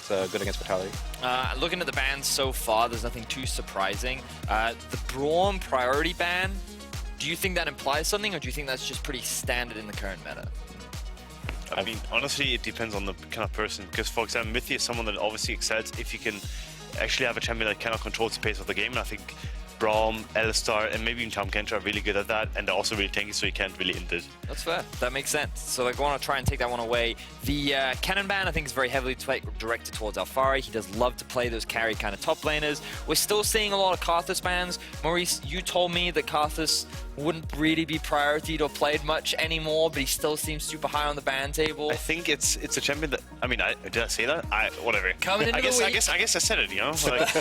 good against Vitality. Looking at the bans so far, there's nothing too surprising. The Braum priority ban, do you think that implies something, or do you think that's just pretty standard in the current meta? I mean, honestly, it depends on the kind of person. Because, for example, Mithy is someone that obviously excels if you can actually have a champion that cannot control the pace of the game. And I think Braum, Alistar, and maybe even Tahm Kench are really good at that, and they're also really tanky, so you can't really int it. That's fair. That makes sense. So they want to try and take that one away. The Cannon ban, I think, is very heavily directed towards Alphari. He does love to play those carry kind of top laners. We're still seeing a lot of Karthus bans. Maurice, you told me that Karthus wouldn't really be prioritized or played much anymore, but he still seems super high on the ban table. I think it's a champion that, I mean, did I say that? Whatever. Coming into the week. I guess I said it, you know? Like,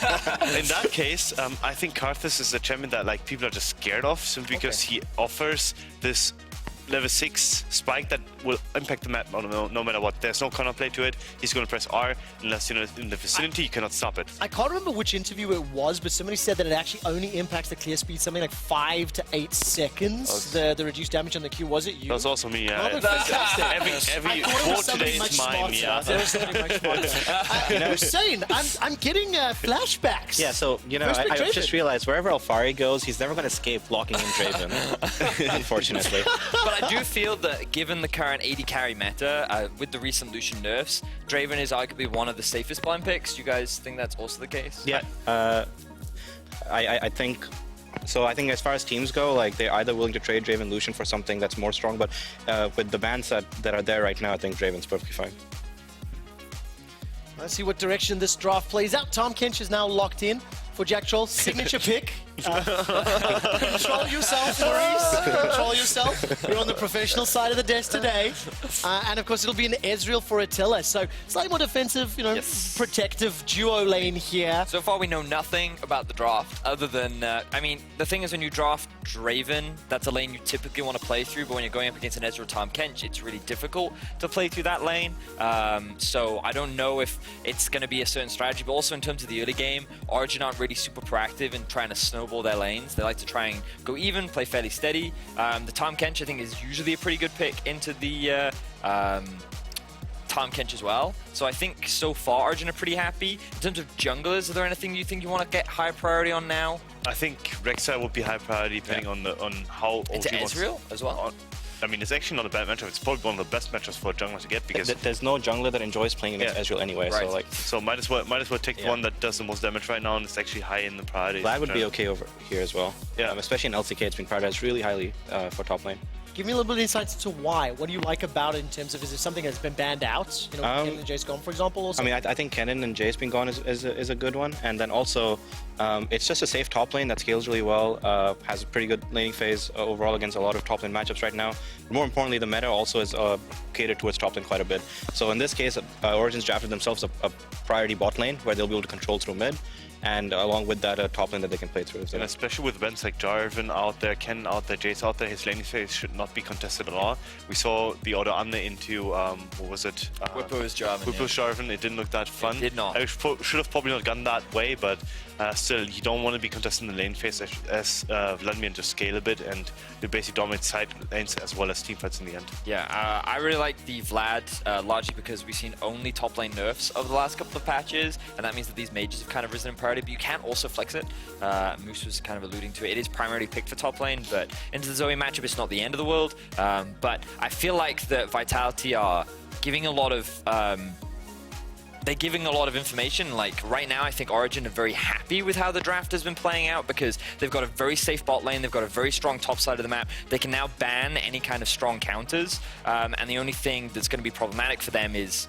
in that case, I think Karthus is a champion that like people are just scared of, simply because he offers this level 6 spike that will impact the map no matter what. There's no counterplay to it. He's going to press R unless you're in the vicinity, you cannot stop it. I can't remember which interview it was, but somebody said that it actually only impacts the clear speed something like 5 to 8 seconds. The reduced damage on the Q. Was it you? That was also me, yeah. Oh, fantastic. Every quote today is mine, yeah. Hussein, I'm getting flashbacks. Yeah, so, you know, I just realized wherever Alphari goes, he's never going to escape blocking in Draven, unfortunately. But I do feel that given the current AD carry meta, with the recent Lucian nerfs, Draven is arguably one of the safest blind picks. You guys think that's also the case? Yeah, I think so. I think as far as teams go, like they're either willing to trade Draven Lucian for something that's more strong, but with the bans that are there right now, I think Draven's perfectly fine. Let's see what direction this draft plays out. Tahm Kench is now locked in for Jactroll. Signature pick. Control yourself, Maurice. Control yourself. You're on the professional side of the desk today. And of course, it'll be an Ezreal for Attila. So slightly more defensive, you know, protective duo lane here. So far, we know nothing about the draft other than, I mean, the thing is when you draft Draven, that's a lane you typically want to play through, but when you're going up against an Ezreal Tahm Kench, it's really difficult to play through that lane. So I don't know if it's going to be a certain strategy, but also in terms of the early game, Origen aren't really super proactive in trying to snowball their lanes. They like to try and go even, play fairly steady. The Tahm Kench, I think, is usually a pretty good pick into the Tahm Kench as well. So I think so far Origen are pretty happy. In terms of junglers, are there anything you think you want to get high priority on now? I think Rek'Sai would be high priority depending on how OG into Ezreal as well? I mean, it's actually not a bad matchup. It's probably one of the best matchups for a jungler to get because there's no jungler that enjoys playing against Ezreal anyway. Right. So might as well take the one that does the most damage right now, and it's actually high in the priority. Vlad would be okay over here as well. Yeah, especially in LCK, it's been prioritized really highly for top lane. Give me a little bit of insights into why. What do you like about it in terms of, is it something that's been banned out? You know, Kennen and Jace gone, for example? Or I mean, I think Kennen and Jace being gone is a good one. And then also, it's just a safe top lane that scales really well, has a pretty good laning phase overall against a lot of top lane matchups right now. More importantly, the meta also is catered towards top lane quite a bit. So in this case, Origin's drafted themselves a priority bot lane where they'll be able to control through mid. And along with that, a top lane that they can play through. So. And especially with events like Draven out there, Ken out there, Jace out there, his laning phase should not be contested at all. We saw the Orianna into, what was it? Whipple's Draven. Whipple's Draven, it didn't look that fun. It did not. I should have probably not gone that way, but still, you don't want to be contesting the lane phase as Vladimir and just scale a bit and you basically dominate side lanes as well as teamfights in the end. Yeah, I really like the Vlad, largely because we've seen only top lane nerfs over the last couple of patches, and that means that these mages have kind of risen in priority, but you can also flex it. Moose was kind of alluding to it. It is primarily picked for top lane, but into the Zoe matchup, it's not the end of the world. But I feel like the Vitality are giving a lot of... they're giving a lot of information. Like right now, I think Origen are very happy with how the draft has been playing out because they've got a very safe bot lane, they've got a very strong top side of the map. They can now ban any kind of strong counters, and the only thing that's going to be problematic for them is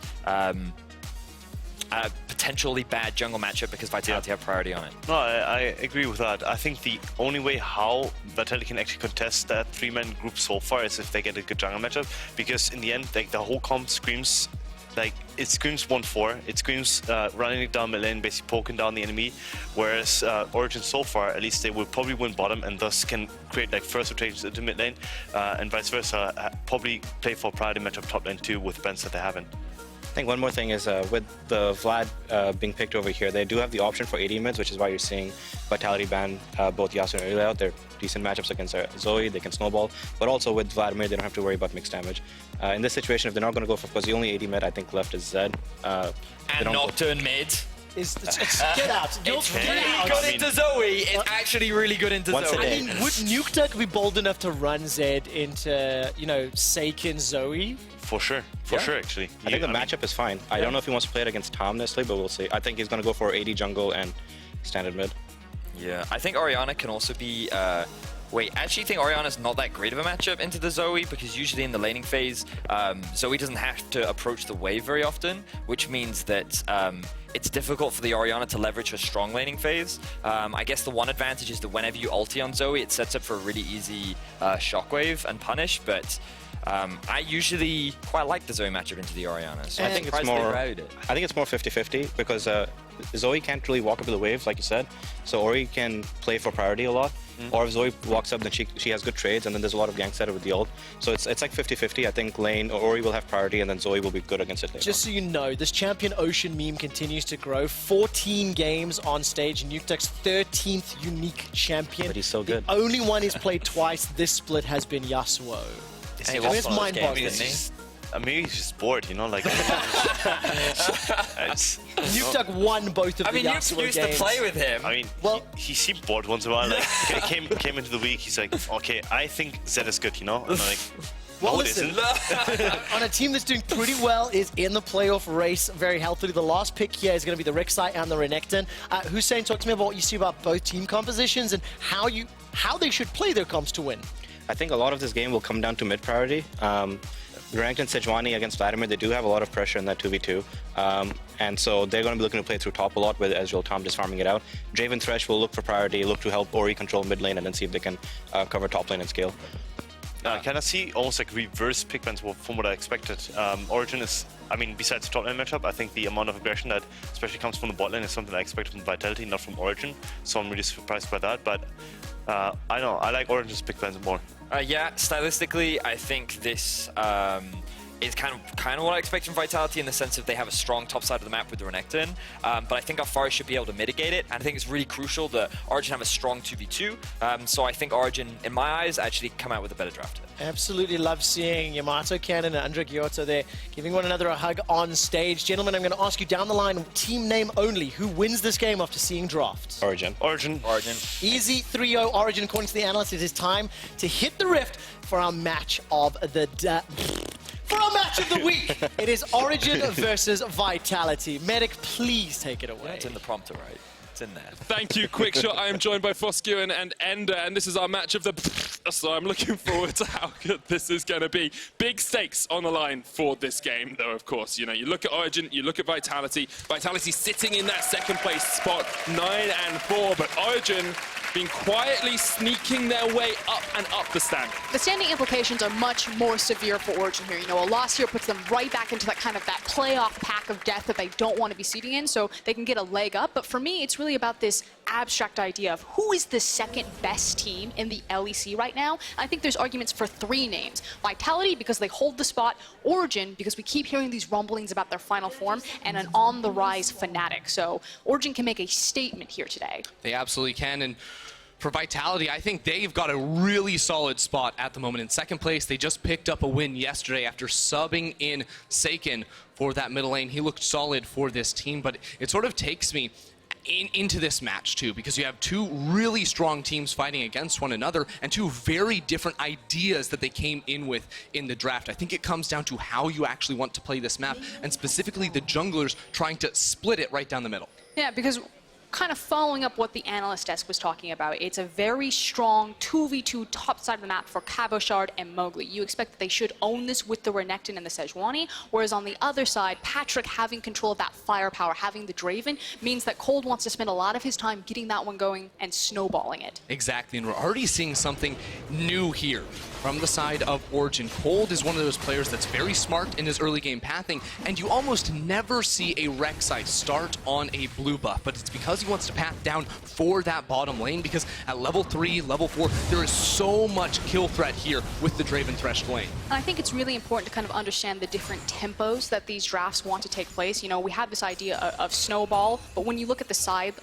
a potentially bad jungle matchup because Vitality have priority on it. No, I agree with that. I think the only way how Vitality can actually contest that three-man group so far is if they get a good jungle matchup, because in the end, like the whole comp screams. Like, it screams 1-4, it screams running it down mid lane, basically poking down the enemy, whereas Origen so far, at least they will probably win bottom and thus can create like first rotations into mid lane, and vice versa, probably play for priority matchup top lane too with bans that they haven't. think one more thing is with the Vlad being picked over here, they do have the option for AD mids, which is why you're seeing Vitality ban both Yasuo and Ezreal out. They're decent matchups against Zoe, they can snowball, but also with Vladimir, they don't have to worry about mixed damage. In this situation, if they're not going to go for, because the only AD mid I think left is Zed. And Nocturne mid. Get out. It's really good into Zoe. It's actually really good into Once a Zoe. day. I mean, would Nukeduck be bold enough to run Zed into, you know, Saken, Zoe? For sure, actually. I think the matchup is fine. I don't know if he wants to play it against Tahm necessarily, but we'll see. I think he's going to go for AD jungle and standard mid. Yeah, I think Orianna can also be... Wait, I actually think Orianna's not that great of a matchup into the Zoe, because usually in the laning phase, Zoe doesn't have to approach the wave very often, which means that it's difficult for the Orianna to leverage her strong laning phase. I guess the one advantage is that whenever you ulti on Zoe, it sets up for a really easy shockwave and punish, but I usually quite like the Zoe matchup into the Orianna, so I think it's more. I think it's more 50-50 because Zoe can't really walk up to the waves, like you said. So Ori can play for priority a lot. Or if Zoe walks up, then she has good trades, and then there's a lot of gank setup with the ult. So it's like 50-50. I think lane or Ori will have priority, and then Zoe will be good against it later. Just so you know, this Champion Ocean meme continues to grow. 14 games on stage, Nukeduck's 13th unique champion. But he's so good. The only one he's played twice this split has been Yasuo. It's mind-boggling. Maybe he's just bored, you know, like... Nukeduck won both of the Yasuo used games. to play with him. I mean, he seemed bored once in a while. Like, came into the week, he's like, okay, I think Zed is good, you know? And I'm like, well, no, listen, it isn't. on a team that's doing pretty well, is in the playoff race very healthily. The last pick here is going to be the Rek'Sai and the Renekton. Hussein, talk to me about what you see about both team compositions and how they should play their comps to win. I think a lot of this game will come down to mid priority. Renekton, Sejuani against Vladimir, they do have a lot of pressure in that 2v2. And so they're going to be looking to play through top a lot with Ezreal, Tahm just farming it out. Draven, Thresh will look for priority, look to help Ori control mid lane, and then see if they can cover top lane and scale. Can I see almost like reverse pick bans from what I expected? Origen is, I mean, besides the top lane matchup, I think the amount of aggression that especially comes from the bot lane is something I expected from Vitality, not from Origen. So I'm really surprised by that. But I know, I like Origen's pick bans more. Yeah, stylistically, I think this is kind of what I expect from Vitality in the sense that they have a strong top side of the map with the Renekton, but I think Alphari should be able to mitigate it, and I think it's really crucial that Origen have a strong 2v2, so I think Origen, in my eyes, actually come out with a better draft. Absolutely love seeing Yamato Cannon and Andra Giotto there giving one another a hug on stage. Gentlemen, I'm going to ask you down the line, team name only, who wins this game after seeing drafts? Origen. Easy 3-0 Origen. According to the analysts, it is time to hit the rift for our match of the week. It is Origen versus Vitality. Medic, please take it away. It's in the prompter, right? It's in there. Thank you, QuickShot. I am joined by Froskurinn and Ender, and this is our match of the... So I'm looking forward to how good this is going to be. Big stakes on the line for this game, though, of course. You know, you look at Origen, you look at Vitality. Vitality sitting in that second place spot, 9 and 4, but Origen been quietly sneaking their way up and up the standing. The standing implications are much more severe for Origen here. You know, a loss here puts them right back into that kind of that playoff pack of death that they don't want to be seating in, so they can get a leg up. But for me, it's really about this abstract idea of who is the second best team in the LEC right now. I think there's arguments for 3 names. Vitality, because they hold the spot. Origen, because we keep hearing these rumblings about their final form. And an on-the-rise Fnatic. So Origen can make a statement here today. They absolutely can. And for Vitality, I think they've got a really solid spot at the moment. In second place, they just picked up a win yesterday after subbing in Saken for that middle lane. He looked solid for this team, but it sort of takes me into this match too, because you have 2 really strong teams fighting against one another and 2 very different ideas that they came in with in the draft. I think it comes down to how you actually want to play this map, and specifically the junglers trying to split it right down the middle. Yeah, because kind of following up what the analyst desk was talking about, it's a very strong 2v2 top side of the map for Cabochard and Mowgli. You expect that they should own this with the Renekton and the Sejuani, whereas on the other side, Patrik having control of that firepower, having the Draven, means that Kold wants to spend a lot of his time getting that one going and snowballing it. Exactly, and we're already seeing something new here. from the side of Origen. Kold is one of those players that's very smart in his early game pathing, and you almost never see a Rek'Sai start on a blue buff, but it's because he wants to path down for that bottom lane, because at level 3, level 4, there is so much kill threat here with the Draven Thresh lane. And I think it's really important to kind of understand the different tempos that these drafts want to take place. You know, we have this idea of snowball, but when you look at the side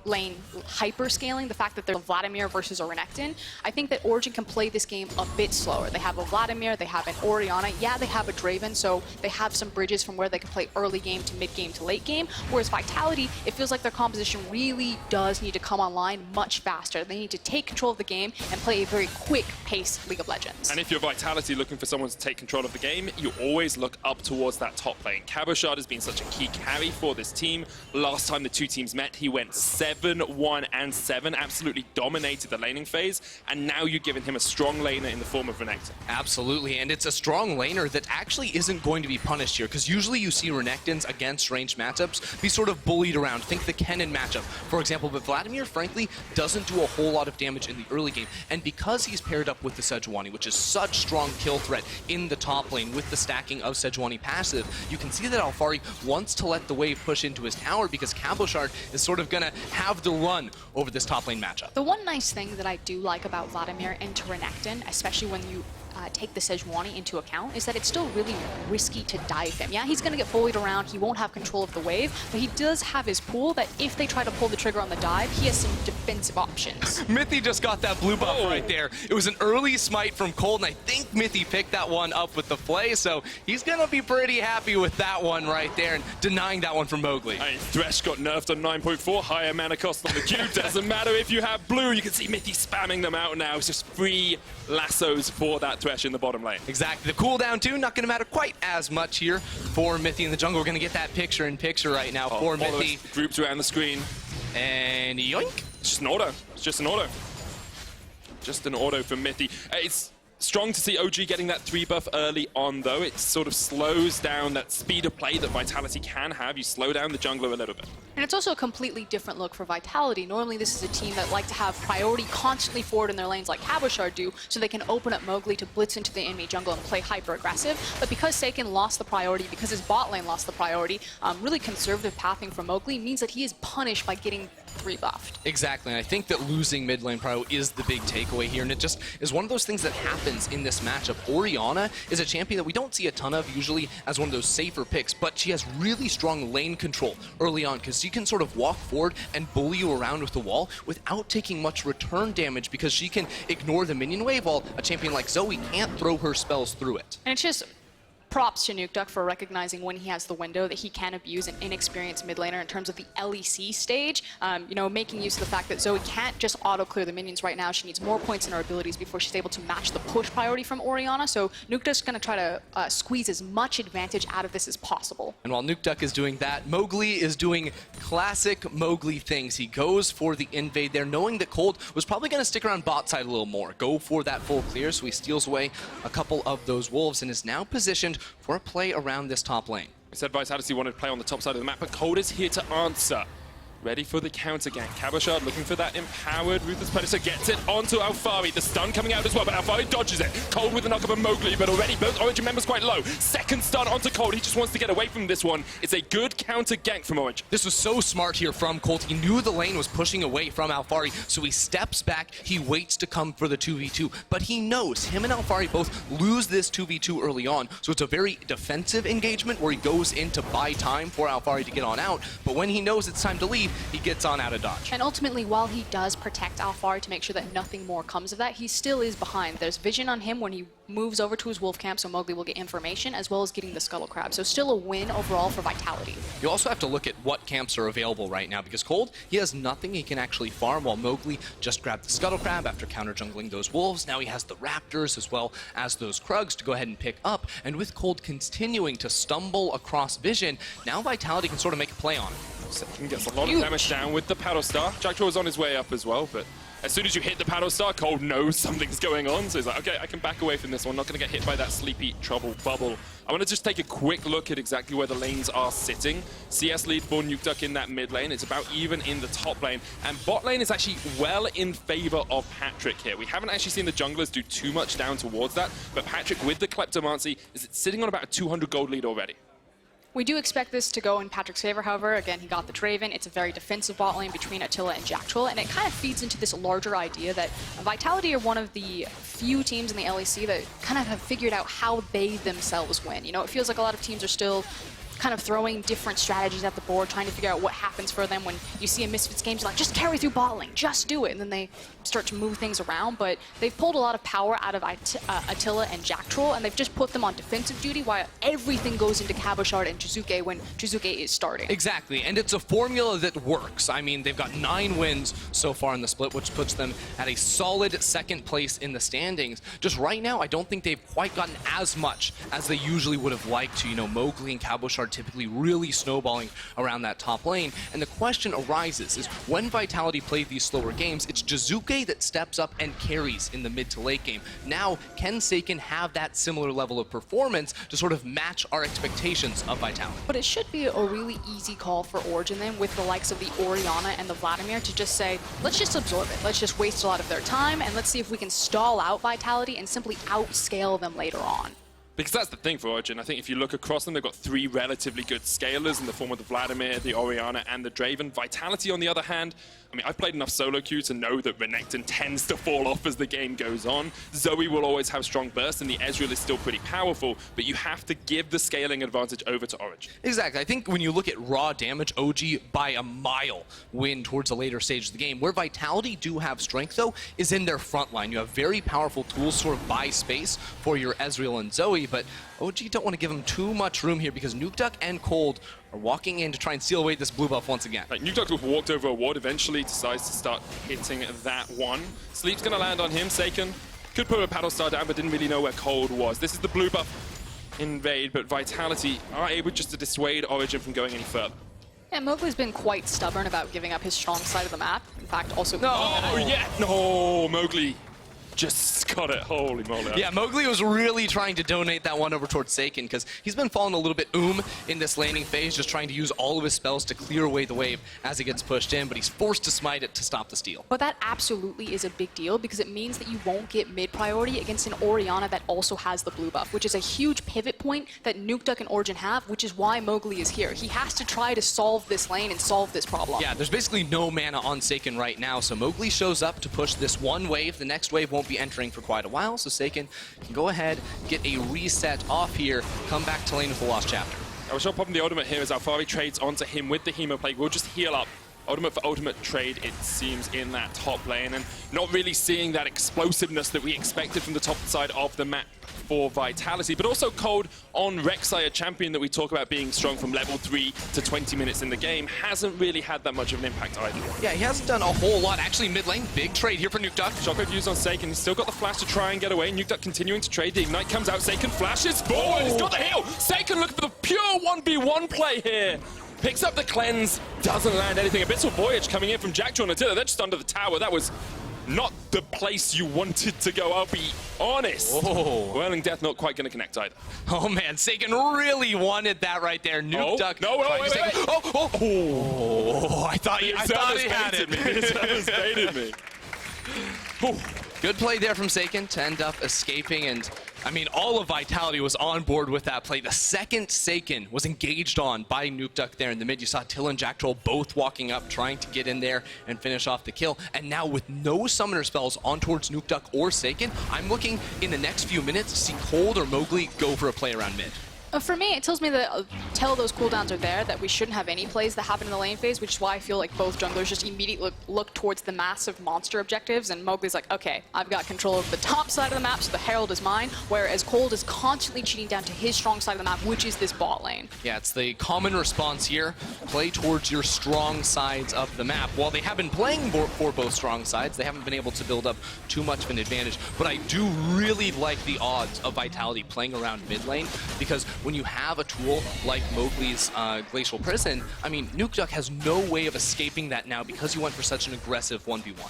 lane hyper scaling, the fact that there's a Vladimir versus a Renekton, I think that Origen can play this game a bit slower. They have a Vladimir, they have an Orianna, yeah, they have a Draven, so they have some bridges from where they can play early game to mid game to late game, whereas Vitality, it feels like their composition really does need to come online much faster. They need to take control of the game and play a very quick pace League of Legends. And if you're Vitality looking for someone to take control of the game, you always look up towards that top lane. Cabochard has been such a key carry for this team. Last time the two teams met, he went 7-1-7, absolutely dominated the laning phase, and now you're giving him a strong laner in the form of Renekton. Absolutely, and it's a strong laner that actually isn't going to be punished here, because usually you see Renektons against ranged matchups be sort of bullied around. Think the Kennen matchup, for example, but Vladimir, frankly, doesn't do a whole lot of damage in the early game, and because he's paired up with the Sejuani, which is such strong kill threat in the top lane with the stacking of Sejuani passive, you can see that Alphari wants to let the wave push into his tower because Cabochard is sort of going to have the run over this top lane matchup. The one nice thing that I do like about Vladimir into Renekton, especially when you take the Sejuani into account, is that it's still really risky to dive him. Yeah, he's going to get bullied around, he won't have control of the wave, but he does have his pool that if they try to pull the trigger on the dive, he has some defensive options. Mithy just got that blue buff right there. It was an early smite from Kold, and I think Mithy picked that one up with the play, so he's going to be pretty happy with that one right there, and denying that one from Mowgli. Hey, Thresh got nerfed on 9.4, higher mana cost on the Q. Doesn't matter if you have blue, you can see Mithy spamming them out now. It's just free lassos for that Thresh in the bottom lane. Exactly. The cooldown, too, not going to matter quite as much here for Mithy in the jungle. We're going to get that picture-in-picture right now for Mithy. Groups around the screen. And yoink. It's just an auto. It's just an auto. Just an auto for Mithy. It's strong to see OG getting that 3 buff early on, though. It sort of slows down that speed of play that Vitality can have. You slow down the jungler a little bit. And it's also a completely different look for Vitality. Normally this is a team that like to have priority constantly forward in their lanes like Cabochard do, so they can open up Mowgli to blitz into the enemy jungle and play hyper-aggressive. But because Saken lost the priority, because his bot lane lost the priority, really conservative pathing from Mowgli means that he is punished by getting 3 buffed. Exactly, and I think that losing mid lane prio is the big takeaway here, and it just is one of those things that happens in this matchup. Orianna is a champion that we don't see a ton of usually as one of those safer picks, but she has really strong lane control early on because she can sort of walk forward and bully you around with the wall without taking much return damage because she can ignore the minion wave while a champion like Zoe can't throw her spells through it. And it's just props to Nukeduck for recognizing when he has the window that he can abuse an inexperienced mid laner in terms of the LEC stage. You know, making use of the fact that Zoe can't just auto-clear the minions right now. She needs more points in her abilities before she's able to match the push priority from Orianna. So Nukeduck's going to try to squeeze as much advantage out of this as possible. And while Nukeduck is doing that, Mowgli is doing classic Mowgli things. He goes for the invade there, knowing that Kold was probably going to stick around bot side a little more. Go for that full clear, so he steals away a couple of those wolves and is now positioned for a play around this top lane. I said Vitality wanted to play on the top side of the map, but Kold is here to answer. Ready for the counter gank. Cabochard looking for that empowered Ruthless Predator, gets it onto Alphari. The stun coming out as well, but Alphari dodges it. Kold with the knock-up of Mowgli, but already both Origen members quite low. Second stun onto Kold. He just wants to get away from this one. It's a good counter gank from Origen. This was so smart here from Kold. He knew the lane was pushing away from Alphari, so he steps back. He waits to come for the 2v2, but he knows him and Alphari both lose this 2v2 early on, so it's a very defensive engagement where he goes in to buy time for Alphari to get on out, but when he knows it's time to leave, he gets on out of dodge. And ultimately, while he does protect Alphari to make sure that nothing more comes of that, he still is behind. There's vision on him when he moves over to his wolf camp, so Mowgli will get information, as well as getting the Scuttle Crab. So still a win overall for Vitality. You also have to look at what camps are available right now, because Kold, he has nothing he can actually farm, while Mowgli just grabbed the Scuttle Crab after counter-jungling those wolves. Now he has the Raptors as well as those Krugs to go ahead and pick up, and with Kold continuing to stumble across vision, now Vitality can sort of make a play on it. Saken gets a lot of damage down with the Paddle Star. Jactroll is on his way up as well, but as soon as you hit the paddle star, Kold knows something's going on. So he's like, okay, I can back away from this one. Not going to get hit by that sleepy trouble bubble. I want to just take a quick look at exactly where the lanes are sitting. CS lead for Nukeduck in that mid lane. It's about even in the top lane. And bot lane is actually well in favor of Patrik here. We haven't actually seen the junglers do too much down towards that, but Patrik with the Kleptomancy is sitting on about a 200 gold lead already. We do expect this to go in Patrik's favor, however. Again, he got the Draven. It's a very defensive bot lane between Attila and Jactroll, and it kind of feeds into this larger idea that Vitality are one of the few teams in the LEC that kind of have figured out how they themselves win. You know, it feels like a lot of teams are still kind of throwing different strategies at the board, trying to figure out what happens for them when you see a Misfits game, like, just carry through bot lane, just do it, and then they start to move things around. But they've pulled a lot of power out of Attila and Jactroll, and they've just put them on defensive duty while everything goes into Cabochard and Jizuke when Jizuke is starting. Exactly, and it's a formula that works. I mean, they've got 9 wins so far in the split, which puts them at a solid second place in the standings. Just right now, I don't think they've quite gotten as much as they usually would have liked to. You know, Mowgli and Cabochard typically really snowballing around that top lane. And the question arises is, when Vitality play these slower games, it's Jizuke that steps up and carries in the mid to late game. Now, can Saken have that similar level of performance to sort of match our expectations of Vitality? But it should be a really easy call for Origen then, with the likes of the Orianna and the Vladimir, to just say, let's just absorb it. Let's just waste a lot of their time, and let's see if we can stall out Vitality and simply outscale them later on. Because that's the thing for Origen. I think if you look across them, they've got 3 relatively good scalers in the form of the Vladimir, the Orianna, and the Draven. Vitality, on the other hand, I mean, I've played enough solo queue to know that Renekton tends to fall off as the game goes on. Zoe will always have strong burst, and the Ezreal is still pretty powerful, but you have to give the scaling advantage over to Origen. Exactly. I think when you look at raw damage, OG by a mile win towards the later stage of the game. Where Vitality do have strength, though, is in their front line. You have very powerful tools to sort of buy space for your Ezreal and Zoe, but OG don't want to give them too much room here because Nukeduck and Kold are walking in to try and steal away this blue buff once again. Like, Nukeduck walked over a ward, eventually decides to start hitting that one. Sleep's gonna land on him. Saken could put a paddle star down, but didn't really know where Kold was. This is the blue buff invade, but Vitality are able just to dissuade Origen from going any further. Yeah, Mowgli's been quite stubborn about giving up his strong side of the map. In fact, also... Oh, yeah! No, Mowgli just got it. Holy moly. Yeah, Mowgli was really trying to donate that one over towards Saken because he's been falling a little bit in this laning phase, just trying to use all of his spells to clear away the wave as it gets pushed in, but he's forced to smite it to stop the steal. But that absolutely is a big deal because it means that you won't get mid priority against an Orianna that also has the blue buff, which is a huge pivot point that Nukeduck and Origen have, which is why Mowgli is here. He has to try to solve this lane and solve this problem. Yeah, there's basically no mana on Saken right now, so Mowgli shows up to push this one wave. The next wave won't be entering for quite a while, so Saken can go ahead, get a reset off here, come back to lane with the lost chapter. I was popping the ultimate here as Alphari trades onto him with the Hemoplague. We'll just heal up. Ultimate for ultimate trade, it seems, in that top lane, and not really seeing that explosiveness that we expected from the top side of the map for Vitality, but also Kold on Rek'Sai, a champion that we talk about being strong from level 3 to 20 minutes in the game, hasn't really had that much of an impact either. Yeah, he hasn't done a whole lot. Actually, mid lane, big trade here for Nukeduck. Shockwave used on Saken, he's still got the flash to try and get away. Nukeduck continuing to trade, the Ignite comes out, Saken flashes forward, he's got the heal! Saken looking for the pure 1v1 play here. Picks up the cleanse, doesn't land anything. Abyssal Voyage coming in from Jactroll and Attila. They're just under the tower. That was not the place you wanted to go, I'll be honest. Oh. Whirling Death not quite going to connect either. Oh man, Saken really wanted that right there. Nukeduck. No, wait. Oh, I thought he had it. This baited me. Good play there from Saken to end up escaping, and I mean, all of Vitality was on board with that play. The second Saken was engaged on by Nukeduck there in the mid, you saw Attila and Jactroll both walking up, trying to get in there and finish off the kill. And now with no summoner spells on towards Nukeduck or Saken, I'm looking in the next few minutes to see Kold or Mowgli go for a play around mid. For me, it tells me that until those cooldowns are there, that we shouldn't have any plays that happen in the lane phase, which is why I feel like both junglers just immediately look towards the massive monster objectives, and Mowgli's like, okay, I've got control of the top side of the map, so the Herald is mine, whereas Kold is constantly cheating down to his strong side of the map, which is this bot lane. Yeah, it's the common response here. Play towards your strong sides of the map. While they have been playing for both strong sides, they haven't been able to build up too much of an advantage, but I do really like the odds of Vitality playing around mid lane, because when you have a tool like Mowgli's Glacial Prison, I mean, Nukeduck has no way of escaping that now because you went for such an aggressive 1v1.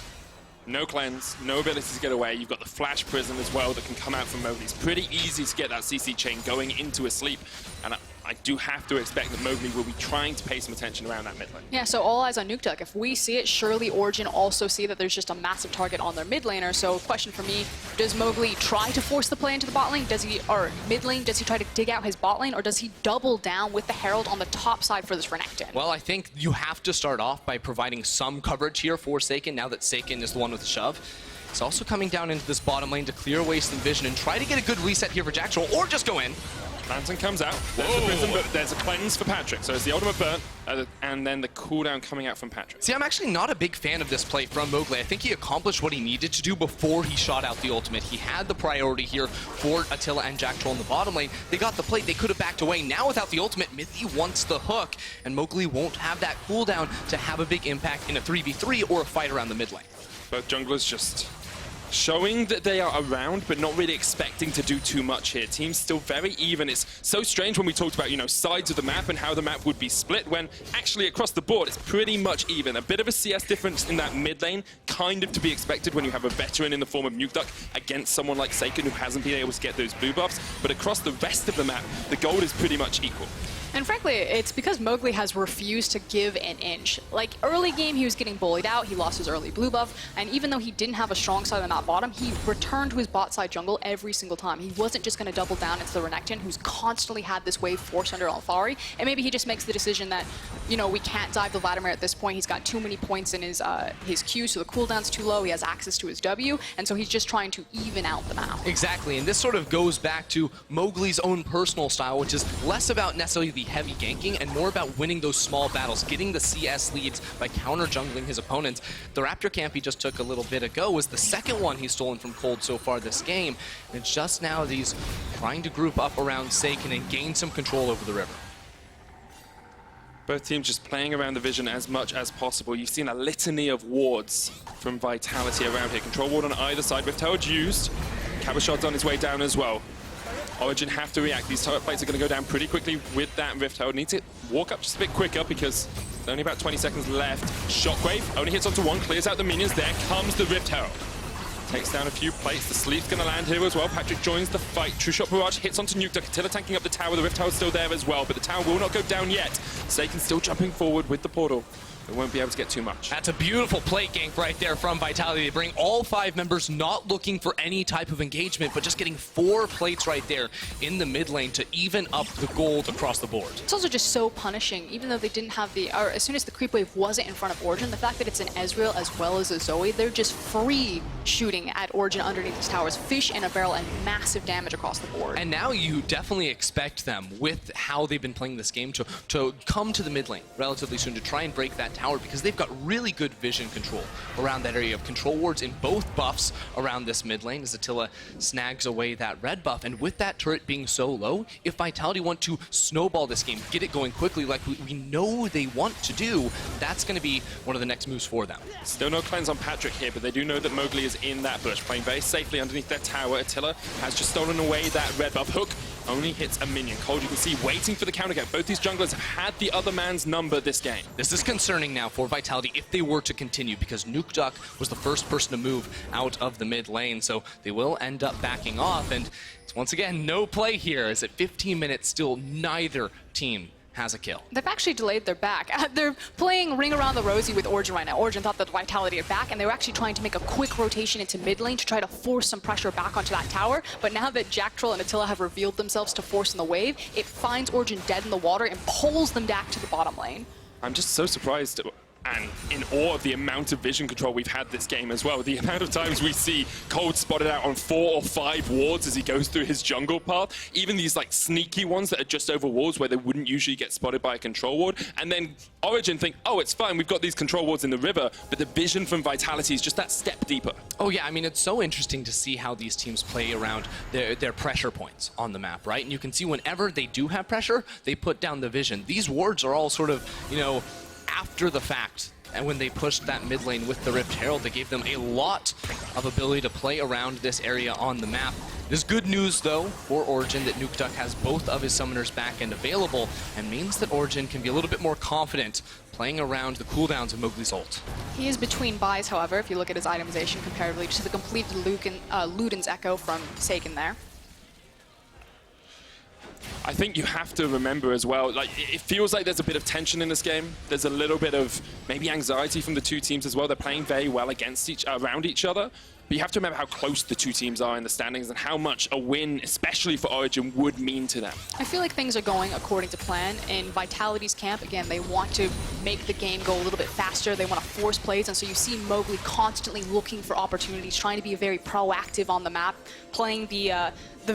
No cleanse, no ability to get away. You've got the flash prison as well that can come out from Mowgli. It's pretty easy to get that CC chain going into a sleep. And I do have to expect that Mowgli will be trying to pay some attention around that mid lane. Yeah, so all eyes on Nukeduck. If we see it, surely Origen also see that there's just a massive target on their mid laner. So question for me, does Mowgli try to force the play into the bot lane? Or mid lane, does he try to dig out his bot lane? Or does he double down with the Herald on the top side for this Renekton? Well, I think you have to start off by providing some coverage here for Saken, now that Saken is the one with the shove. It's also coming down into this bottom lane to clear away some vision and try to get a good reset here for Jactroll, or just go in. Lantern comes out, there's the prison, but there's a cleanse for Patrik. So it's the ultimate burn, and then the cooldown coming out from Patrik. See, I'm actually not a big fan of this play from Mowgli. I think he accomplished what he needed to do before he shot out the ultimate. He had the priority here for Attila and Jactroll in the bottom lane. They got the plate, they could have backed away. Now without the ultimate, Mithy wants the hook, and Mowgli won't have that cooldown to have a big impact in a 3v3 or a fight around the mid lane. Both junglers just showing that they are around, but not really expecting to do too much here. Team's still very even. It's so strange when we talked about, you know, sides of the map and how the map would be split, when actually across the board, it's pretty much even. A bit of a CS difference in that mid lane, kind of to be expected when you have a veteran in the form of Nukeduck against someone like Saken who hasn't been able to get those blue buffs. But across the rest of the map, the gold is pretty much equal. And frankly, it's because Mowgli has refused to give an inch. Like, early game, he was getting bullied out, he lost his early blue buff, and even though he didn't have a strong side on that bottom, he returned to his bot side jungle every single time. He wasn't just going to double down into the Renekton, who's constantly had this wave forced under Alphari, and maybe he just makes the decision that, you know, we can't dive the Vladimir at this point. He's got too many points in his Q, so the cooldown's too low, he has access to his W, and so he's just trying to even out the map. Exactly, and this sort of goes back to Mowgli's own personal style, which is less about necessarily the heavy ganking and more about winning those small battles, getting the CS leads by counter-jungling his opponents. The Raptor camp he just took a little bit ago was the second one he's stolen from Kold so far this game. And it's just now that he's trying to group up around Saken and gain some control over the river. Both teams just playing around the vision as much as possible. You've seen a litany of wards from Vitality around here. Control ward on either side. Rift Herald used. Cabochard's on his way down as well. Origen have to react. These turret plates are going to go down pretty quickly with that Rift Herald. Need to walk up just a bit quicker because there's only about 20 seconds left. Shockwave only hits onto one, clears out the minions. There comes the Rift Herald. Takes down a few plates. The sleep's going to land here as well. Patrik joins the fight. True Shot Barrage hits onto Nukeduck. Attila tanking up the tower. The Rift Herald's still there as well, but the tower will not go down yet. Saken still jumping forward with the portal. They won't be able to get too much. That's a beautiful plate gank right there from Vitality. They bring all 5 members not looking for any type of engagement, but just getting 4 plates right there in the mid lane to even up the gold across the board. It's also just so punishing, even though they didn't have the, or as soon as the creep wave wasn't in front of Origen, the fact that it's an Ezreal as well as a Zoe, they're just free shooting at Origen underneath these towers. Fish in a barrel and massive damage across the board. And now you definitely expect them, with how they've been playing this game, to come to the mid lane relatively soon to try and break that tower, because they've got really good vision control around that area of control wards in both buffs around this mid lane as Attila snags away that red buff. And with that turret being so low, if Vitality want to snowball this game, get it going quickly like we know they want to do, that's going to be one of the next moves for them. Still no cleanse on Patrik here, but they do know that Mowgli is in that bush, playing very safely underneath their tower. Attila has just stolen away that red buff. Hook only hits a minion. Kold, you can see, waiting for the counter gap. Both these junglers have had the other man's number this game. This is concerning now for Vitality if they were to continue, because Nukeduck was the first person to move out of the mid lane, so they will end up backing off. And it's once again no play here, as at 15 minutes still neither team has a kill. They've actually delayed their back. They're playing Ring Around the Rosie with Origen right now. Origen thought that Vitality are back, and they were actually trying to make a quick rotation into mid lane to try to force some pressure back onto that tower. But now that Jactroll and Attila have revealed themselves to force in the wave, it finds Origen dead in the water and pulls them back to the bottom lane. I'm just so surprised and in awe of the amount of vision control we've had this game as well. The amount of times we see Kold spotted out on 4 or 5 wards as he goes through his jungle path. Even these like sneaky ones that are just over walls where they wouldn't usually get spotted by a control ward. And then Origen think, oh, it's fine, we've got these control wards in the river, but the vision from Vitality is just that step deeper. Oh yeah, I mean, it's so interesting to see how these teams play around their pressure points on the map, right? And you can see whenever they do have pressure, they put down the vision. These wards are all sort of, you know, after the fact. And when they pushed that mid lane with the Rift Herald, they gave them a lot of ability to play around this area on the map. It is good news, though, for Origen that Nukeduck has both of his summoners back and available, and means that Origen can be a little bit more confident playing around the cooldowns of Mowgli's ult. He is between buys, however, if you look at his itemization comparatively to the completed Luden's Echo from Saken there. I think you have to remember as well, like, it feels like there's a bit of tension in this game. There's a little bit of maybe anxiety from the two teams as well. They're playing very well around each other. But you have to remember how close the two teams are in the standings and how much a win, especially for Origen, would mean to them. I feel like things are going according to plan. In Vitality's camp, again, they want to make the game go a little bit faster. They want to force plays, and so you see Mowgli constantly looking for opportunities, trying to be very proactive on the map, playing the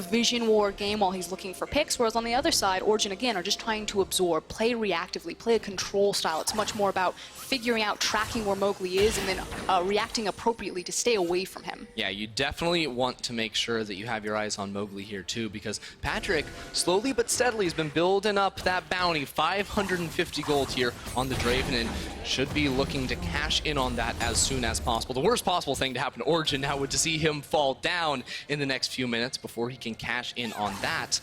vision war game while he's looking for picks, whereas on the other side, Origen, again, are just trying to absorb, play reactively, play a control style. It's much more about figuring out, tracking where Mowgli is, and then reacting appropriately to stay away from him. Yeah, you definitely want to make sure that you have your eyes on Mowgli here too, because Patrik, slowly but steadily, has been building up that bounty, 550 gold here on the Draven, and should be looking to cash in on that as soon as possible. The worst possible thing to happen to Origen now would to see him fall down in the next few minutes before he can cash in on that.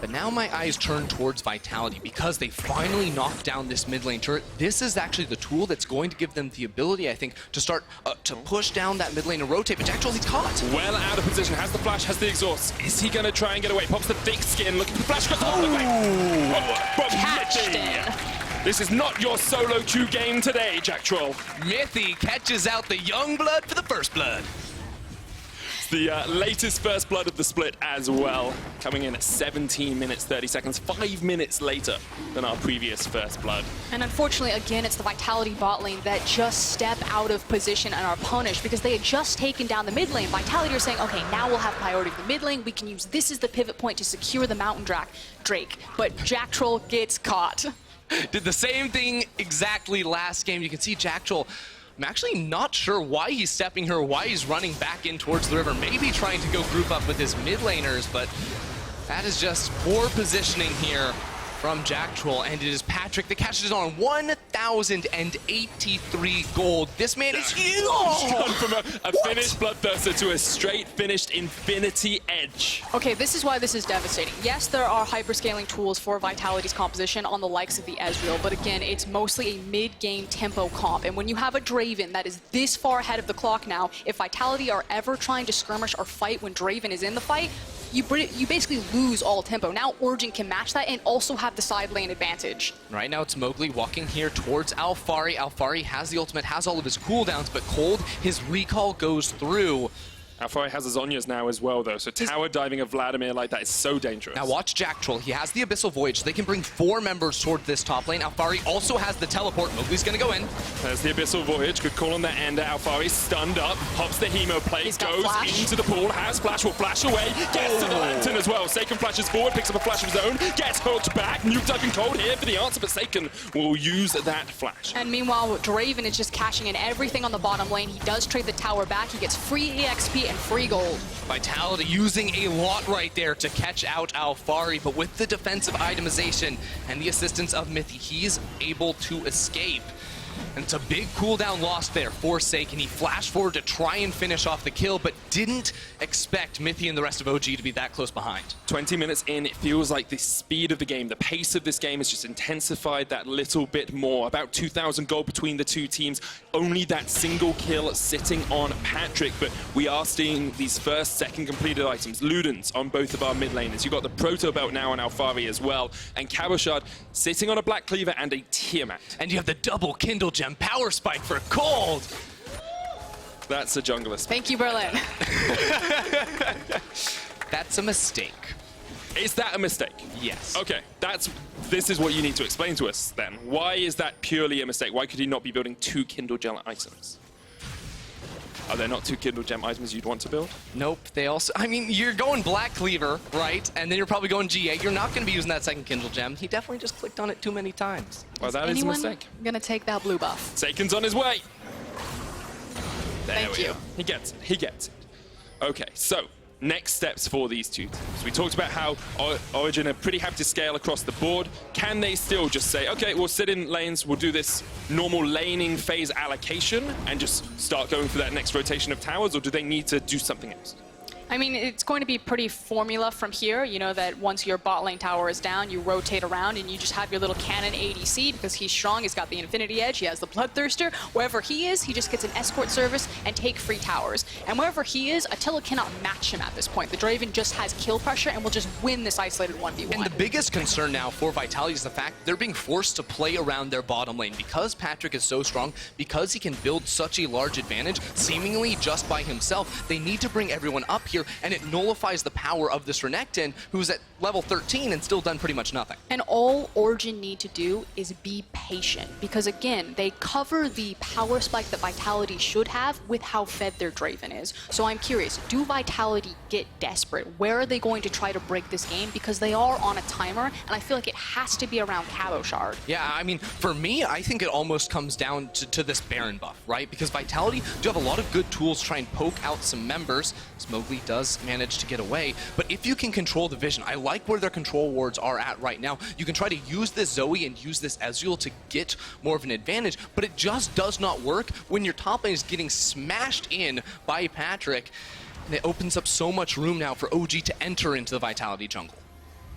But now my eyes turn towards Vitality because they finally knocked down this mid lane turret. This is actually the tool that's going to give them the ability, I think, to start to push down that mid lane and rotate. But Jactroll, he's caught. Well out of position, has the flash, has the exhaust. Is he going to try and get away? Pops the thick skin, looking for the flash. Catched in. This is not your solo queue game today, Jactroll. Mithy catches out the young blood for the first blood. The latest first blood of the split as well, coming in at 17 minutes 30 seconds, 5 minutes later than our previous first blood. And unfortunately, again, it's the Vitality bot lane that just step out of position and are punished because they had just taken down the mid lane. Vitality are saying, okay, now we'll have priority of the mid lane. We can use this as the pivot point to secure the Mountain Drake. But Jactroll gets caught. Did the same thing exactly last game. You can see Jactroll, I'm actually not sure why he's stepping her, why he's running back in towards the river, maybe trying to go group up with his mid laners, but that is just poor positioning here from Jactroll, and it is Patrik that catches it on 1,083 gold. This man is huge! Gone from a finished Bloodthirster to a straight finished Infinity Edge. Okay, this is why this is devastating. Yes, there are hyperscaling tools for Vitality's composition on the likes of the Ezreal, but again, it's mostly a mid-game tempo comp, and when you have a Draven that is this far ahead of the clock now, if Vitality are ever trying to skirmish or fight when Draven is in the fight, you basically lose all tempo. Now Origen can match that and also have the side lane advantage. Right now it's Mowgli walking here towards Alphari. Alphari has the ultimate, has all of his cooldowns, but Kold, his recall goes through. Alphari has his Zhonya's now as well, though, so tower diving of Vladimir like that is so dangerous. Now watch Jactroll. He has the Abyssal Voyage, so they can bring 4 members toward this top lane. Alphari also has the teleport. Mowgli's gonna go in. There's the Abyssal Voyage. Good call on the end. Alphari stunned up, pops the Hemo plate, goes into the pool, has flash, will flash away, gets to the lantern as well. Saken flashes forward, picks up a flash of his own, gets hooked back. Nukeduck and Kold here for the answer, but Saken will use that flash. And meanwhile, Draven is just cashing in everything on the bottom lane. He does trade the tower back. He gets free EXP and free gold. Vitality using a lot right there to catch out Alphari, but with the defensive itemization and the assistance of Mithy, he's able to escape. And it's a big cooldown lost there for Saken. He flashed forward to try and finish off the kill, but didn't expect Mithy and the rest of OG to be that close behind. 20 minutes in, it feels like the speed of the game, the pace of this game has just intensified that little bit more. About 2,000 gold between the two teams. Only that single kill sitting on Patrik, but we are seeing these first, second completed items. Ludens on both of our mid laners. You've got the Proto Belt now on Alphari as well, and Cabochard sitting on a Black Cleaver and a Tiamat. And you have the double Kindle Gem power spike for Kold. That's a jungler spike. Thank you, Berlin. That's a mistake. Is that a mistake? Yes. Okay, this is what you need to explain to us then. Why is that purely a mistake? Why could he not be building 2 Kindle Gem items? Are there not 2 Kindle Gem items you'd want to build? Nope, they also, I mean, you're going Black Cleaver, right? And then you're probably going GA. You're not going to be using that second Kindle Gem. He definitely just clicked on it too many times. Well, that is a mistake. Gonna take that blue buff? Saken's on his way. There Thank we you. go. He gets it. He gets it. Okay, so next steps for these two teams. We talked about how Origen are pretty happy to scale across the board. Can they still just say, okay, we'll sit in lanes, we'll do this normal laning phase allocation and just start going for that next rotation of towers, or do they need to do something else? I mean, it's going to be pretty formula from here. You know that once your bot lane tower is down, you rotate around and you just have your little cannon ADC because he's strong, he's got the Infinity Edge, he has the Bloodthirster. Wherever he is, he just gets an escort service and take free towers. And wherever he is, Attila cannot match him at this point. The Draven just has kill pressure and will just win this isolated 1v1. And the biggest concern now for Vitality is the fact they're being forced to play around their bottom lane. Because Patrik is so strong, because he can build such a large advantage, seemingly just by himself, they need to bring everyone up here, and it nullifies the power of this Renekton, who's at level 13 and still done pretty much nothing. And all Origen need to do is be patient, because again, they cover the power spike that Vitality should have with how fed their Draven is. So I'm curious, do Vitality get desperate? Where are they going to try to break this game? Because they are on a timer, and I feel like it has to be around Cabochard. Yeah, I mean, for me, I think it almost comes down to this Baron buff, right? Because Vitality do have a lot of good tools to try and poke out some members. Mowgli does manage to get away, but if you can control the vision, I like where their control wards are at right now. You can try to use this Zoe and use this Ezreal to get more of an advantage, but it just does not work when your top lane is getting smashed in by Patrik. And it opens up so much room now for OG to enter into the Vitality jungle.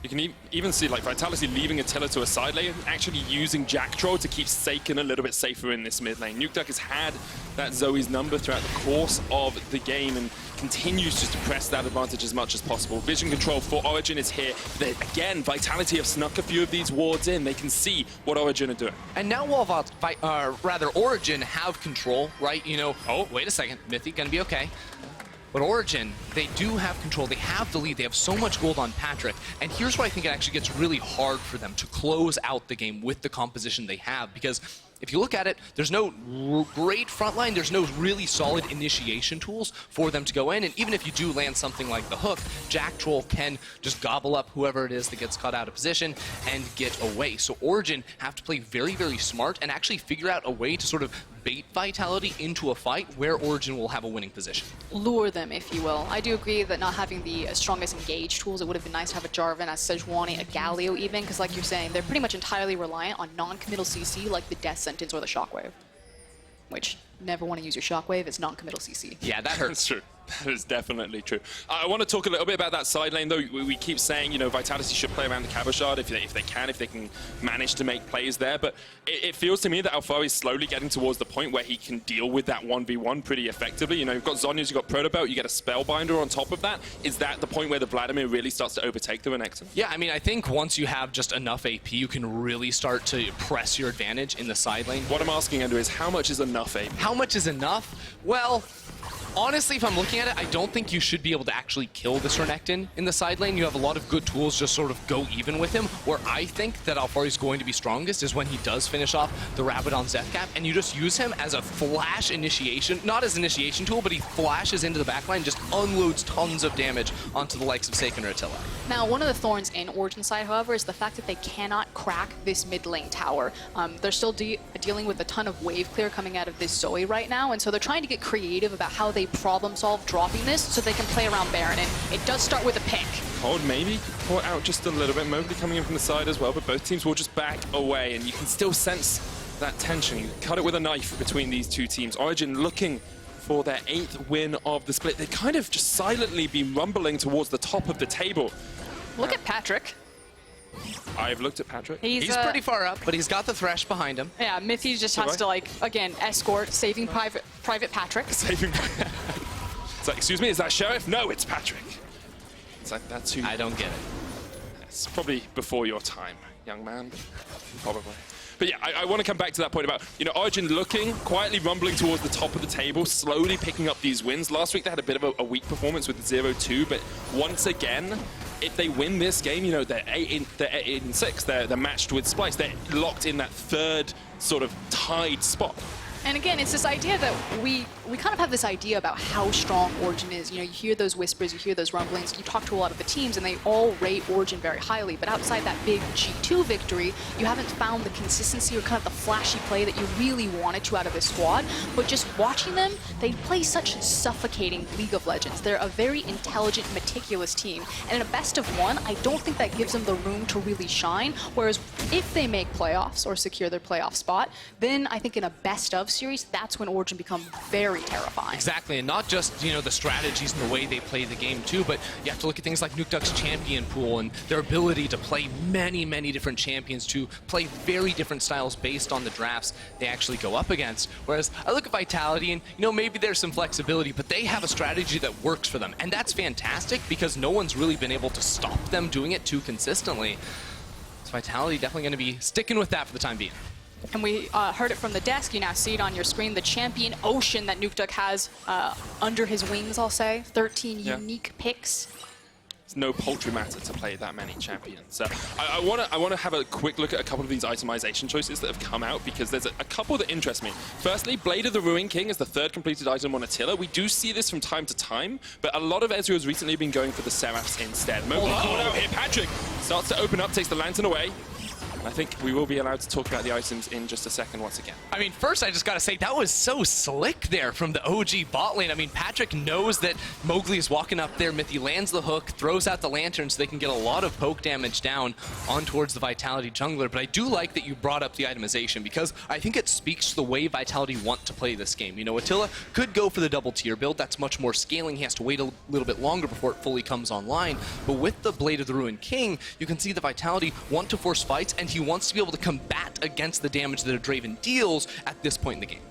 You can even see like Vitality leaving Attila to a side lane, actually using Jactroll to keep Saken a little bit safer in this mid lane. Nukeduck has had that Zoe's number throughout the course of the game and continues just to press that advantage as much as possible. Vision control for Origen is here. Again, Vitality have snuck a few of these wards in. They can see what Origen are doing. And now while Origen have control, right? You know, oh, wait a second, Mithy gonna be okay. But Origen, they do have control. They have the lead. They have so much gold on Patrik. And here's where I think it actually gets really hard for them to close out the game with the composition they have. Because if you look at it, there's no great front line. There's no really solid initiation tools for them to go in. And even if you do land something like the hook, Jactroll can just gobble up whoever it is that gets caught out of position and get away. So Origen have to play very, very smart and actually figure out a way to sort of bait Vitality into a fight where Origen will have a winning position. Lure them, if you will. I do agree that not having the strongest engage tools, it would have been nice to have a Jarvan, a Sejuani, a Galio even, because like you're saying, they're pretty much entirely reliant on non-committal CC like the Death Sentence or the Shockwave. Which, never want to use your Shockwave, it's non-committal CC. Yeah, that hurts. That's true. That is definitely true. I want to talk a little bit about that side lane, though. We keep saying, you know, Vitality should play around the Cabochard if they can manage to make plays there. But it feels to me that Alphari is slowly getting towards the point where he can deal with that 1v1 pretty effectively. You know, you've got Zhonya's, you've got Protobelt, you get a Spellbinder on top of that. Is that the point where the Vladimir really starts to overtake the Renekton? Yeah, I mean, I think once you have just enough AP, you can really start to press your advantage in the side lane. What I'm asking, Andrew, is how much is enough AP? How much is enough? Well, honestly, if I'm looking at it, I don't think you should be able to actually kill this Renekton in the side lane. You have a lot of good tools, just sort of go even with him. Where I think that Alphari is going to be strongest is when he does finish off the Rabbit on Zethcap, and you just use him as a flash initiation, not as an initiation tool, but he flashes into the backline, just unloads tons of damage onto the likes of Saken or Attila. Now, one of the thorns in Origen side, however, is the fact that they cannot crack this mid lane tower. They're still dealing with a ton of wave clear coming out of this Zoe right now, and so they're trying to get creative about how they problem solve dropping this so they can play around Baron. And it does start with a pick. Kold maybe pull out just a little bit. Mowgli coming in from the side as well, but both teams will just back away, and you can still sense that tension. You cut it with a knife between these two teams. Origen looking for their 8th win of the split. They kind of just silently been rumbling towards the top of the table. Look at Patrik. I've looked at Patrik. He's pretty far up, but he's got the Thresh behind him. Yeah, Mithy just has to, like, again, escort, saving Private Patrik. Saving. It's like, excuse me, is that Sheriff? No, it's Patrik. It's like, that's who. I don't get it. It's probably before your time, young man. Probably. But yeah, I want to come back to that point about, you know, Origen looking, quietly rumbling towards the top of the table, slowly picking up these wins. Last week they had a bit of a weak performance with 0-2, but once again, if they win this game, you know, they're 8-6, they're matched with Splice, they're locked in that 3rd sort of tied spot. And again, it's this idea that we kind of have this idea about how strong Origen is. You know, you hear those whispers, you hear those rumblings, you talk to a lot of the teams, and they all rate Origen very highly. But outside that big G2 victory, you haven't found the consistency or kind of the flashy play that you really wanted to out of this squad. But just watching them, they play such suffocating League of Legends. They're a very intelligent, meticulous team. And in a best of one, I don't think that gives them the room to really shine. Whereas if they make playoffs or secure their playoff spot, then I think in a best of series, that's when Origen become very terrifying. Exactly, and not just, you know, the strategies and the way they play the game too, but you have to look at things like Nukeduck's champion pool and their ability to play many, many different champions, to play very different styles based on the drafts they actually go up against. Whereas I look at Vitality and, you know, maybe there's some flexibility, but they have a strategy that works for them, and that's fantastic because no one's really been able to stop them doing it too consistently. So Vitality definitely going to be sticking with that for the time being. And we heard it from the desk. You now see it on your screen. The champion ocean that Nukeduck has under his wings, I'll say. 13 unique picks. It's no paltry matter to play that many champions. So I want to have a quick look at a couple of these itemization choices that have come out, because there's a couple that interest me. Firstly, Blade of the Ruin King is the third completed item on Attila. We do see this from time to time, but a lot of Ezreal's recently been going for the Seraphs instead. Mowgli called out here. Patrik starts to open up, takes the lantern away. I think we will be allowed to talk about the items in just a second once again. I mean, first I just gotta say, that was so slick there from the OG bot lane. I mean, Patrik knows that Mowgli is walking up there. Mithy lands the hook, throws out the lantern so they can get a lot of poke damage down on towards the Vitality jungler. But I do like that you brought up the itemization, because I think it speaks to the way Vitality want to play this game. You know, Attila could go for the double tier build. That's much more scaling. He has to wait a little bit longer before it fully comes online. But with the Blade of the Ruin King, you can see the Vitality want to force fights, and he wants to be able to combat against the damage that a Draven deals at this point in the game.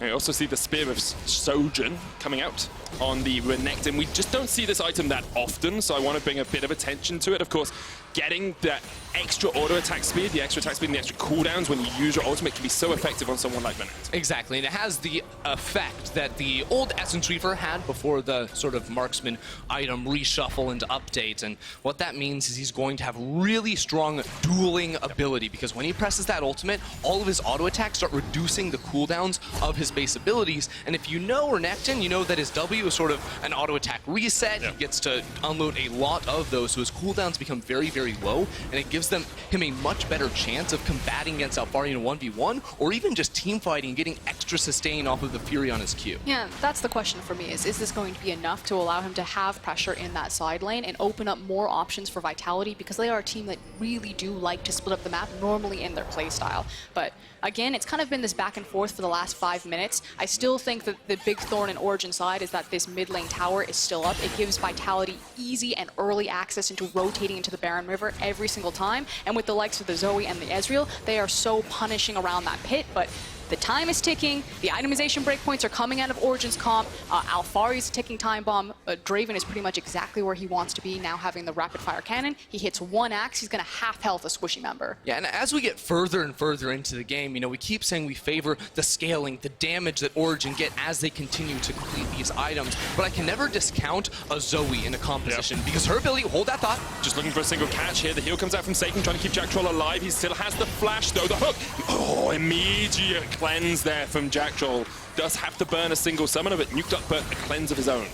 I also see the Spear of Sojourn coming out on the Renekton. We just don't see this item that often, so I want to bring a bit of attention to it. Of course, getting that extra auto attack speed, the extra attack speed and the extra cooldowns when you use your ultimate can be so effective on someone like Renekton. Exactly, and it has the effect that the old Essence Reaver had before the sort of marksman item reshuffle and update. And what that means is he's going to have really strong dueling ability, because when he presses that ultimate, all of his auto attacks start reducing the cooldowns of his base abilities. And if you know Renekton, you know that his W is sort of an auto attack reset. He gets to unload a lot of those, so his cooldowns become very, very low, and it gives him a much better chance of combating against Alphari in a 1v1, or even just team fighting, getting extra sustain off of the Fury on his Q. Yeah, that's the question for me, is this going to be enough to allow him to have pressure in that side lane and open up more options for Vitality, because they are a team that really do like to split up the map normally in their playstyle. But again, it's kind of been this back and forth for the last 5 minutes. I still think that the big thorn in Origen side is that this mid lane tower is still up. It gives Vitality easy and early access into rotating into the Baron River every single time. And with the likes of the Zoe and the Ezreal, they are so punishing around that pit. But the time is ticking. The itemization breakpoints are coming out of Origen's comp. Alphari's a ticking time bomb. Draven is pretty much exactly where he wants to be now, having the rapid fire cannon. He hits one axe, he's going to half health a squishy member. Yeah, and as we get further and further into the game, you know, we keep saying we favor the scaling, the damage that Origen get as they continue to complete these items. But I can never discount a Zoe in a composition, because her ability, hold that thought. Just looking for a single catch here. The heal comes out from Saken, trying to keep Jactroll alive. He still has the flash though. The hook. Oh, immediate cleanse there from Jactroll. Does have to burn a single summoner, but Nukeduck but a cleanse of his own.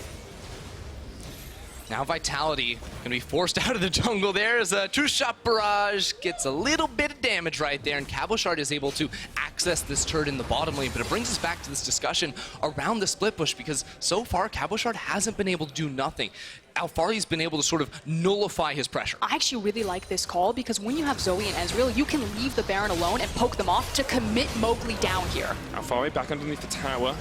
Now Vitality going to be forced out of the jungle there as a True Shot Barrage gets a little bit of damage right there, and Cabochard is able to access this turret in the bottom lane. But it brings us back to this discussion around the split push, because so far Cabochard hasn't been able to do nothing. Alphari's been able to sort of nullify his pressure. I actually really like this call, because when you have Zoe and Ezreal, you can leave the Baron alone and poke them off to commit Mowgli down here. Alphari back underneath the tower.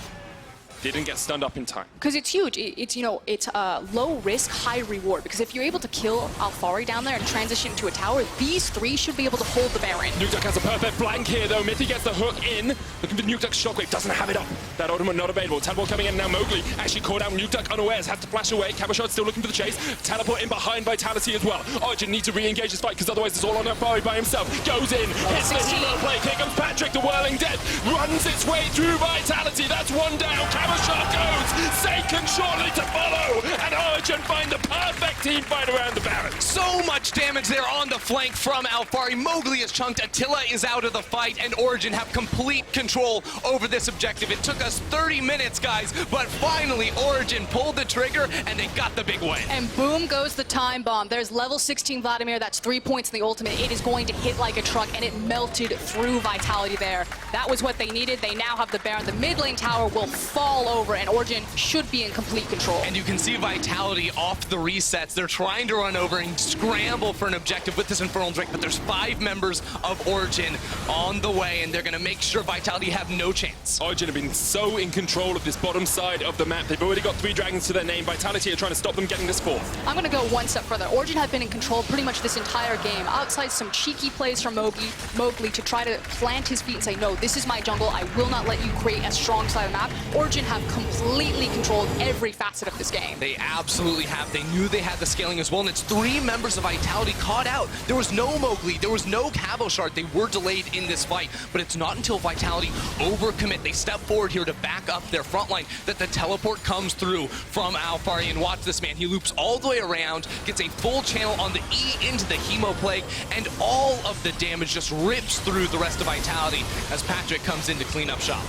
Didn't get stunned up in time. Because it's huge. It's, you know, it's low risk, high reward. Because if you're able to kill Alphari down there and transition to a tower, these three should be able to hold the Baron. Nukeduck has a perfect flank here, though. Mithy gets the hook in. Looking for Nukeduck's shockwave. Doesn't have it up. That ultimate not available. Teleport coming in now. Mowgli actually caught out. Nukeduck unawares. Has to flash away. Cabochard still looking for the chase. Teleport in behind Vitality as well. Origen needs to re-engage this fight, because otherwise it's all on Alphari by himself. Goes in. Hits the hero play. Here comes Patrik. The whirling death runs its way through Vitality. That's one down. Cabochard goes. Saken surely to follow, and Origen find the perfect team fight around the Baron. So much damage there on the flank from Alphari. Mowgli is chunked, Attila is out of the fight, and Origen have complete control over this objective. It took us 30 minutes, guys, but finally Origen pulled the trigger and they got the big win. And boom goes the time bomb. There's level 16 Vladimir, that's 3 points in the ultimate. It is going to hit like a truck, and it melted through Vitality there. That was what they needed. They now have the Baron. The mid lane tower will fall over, and Origen should be in complete control. And you can see Vitality off the resets. They're trying to run over and scramble for an objective with this Infernal Drake, but there's 5 members of Origen on the way, and they're going to make sure Vitality have no chance. Origen have been so in control of this bottom side of the map. They've already got 3 dragons to their name. Vitality are trying to stop them getting this 4th. I'm going to go one step further. Origen have been in control pretty much this entire game, outside some cheeky plays from Mowgli to try to plant his feet and say, no, this is my jungle. I will not let you create a strong side of the map. Origen have completely controlled every facet of this game. They absolutely have. They knew they had the scaling as well, and it's 3 members of Vitality caught out. There was no Mowgli, there was no Cabochard. They were delayed in this fight, but it's not until Vitality overcommit, they step forward here to back up their front line, that the teleport comes through from Alphari. And watch this man, he loops all the way around, gets a full channel on the E into the Hemo Plague, and all of the damage just rips through the rest of Vitality as Patrik comes in to clean up shop.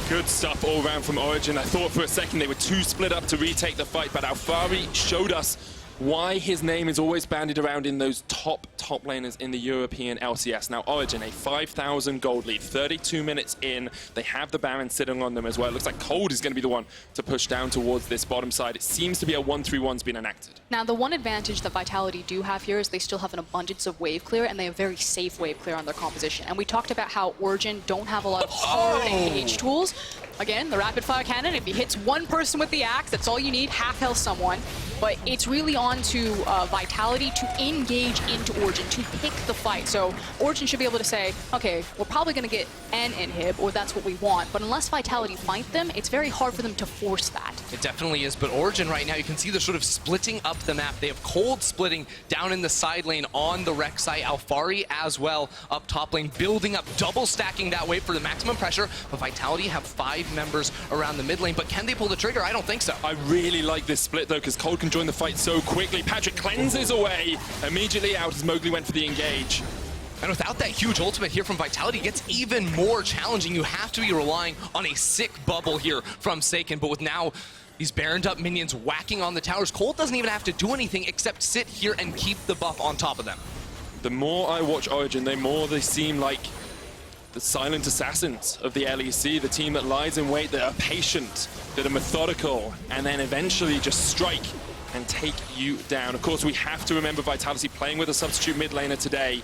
Good stuff all around from Origen. I thought for a second they were too split up to retake the fight, but Alphari showed us why his name is always bandied around in those top laners in the European LCS. Now Origen, a 5,000 gold lead, 32 minutes in. They have the Baron sitting on them as well. It looks like Kold is going to be the one to push down towards this bottom side. It seems to be a 1-3-1's been enacted. Now, the one advantage that Vitality do have here is they still have an abundance of wave clear, and they have very safe wave clear on their composition. And we talked about how Origen don't have a lot of hard engage tools. Again, the rapid fire cannon, if he hits one person with the axe, that's all you need, half health someone. But it's really on to Vitality to engage into Origen, to pick the fight. So Origen should be able to say, okay, we're probably going to get an inhib, or that's what we want. But unless Vitality fight them, it's very hard for them to force that. It definitely is, but Origen right now, you can see they're sort of splitting up the map. They have Kold splitting down in the side lane on the Rek'Sai, Alphari as well up top lane, building up, double stacking that way for the maximum pressure. But Vitality have 5 members around the mid lane, but can they pull the trigger? I don't think so. I really like this split though, because Kold can join the fight so quickly. Patrik cleanses away immediately out as Mowgli went for the engage. And without that huge ultimate here from Vitality, it gets even more challenging. You have to be relying on a sick bubble here from Saken, but with now these Baroned up minions whacking on the towers, Kold doesn't even have to do anything except sit here and keep the buff on top of them. The more I watch Origen, the more they seem like the silent assassins of the LEC, the team that lies in wait, that are patient, that are methodical, and then eventually just strike and take you down. Of course, we have to remember Vitality playing with a substitute mid laner today,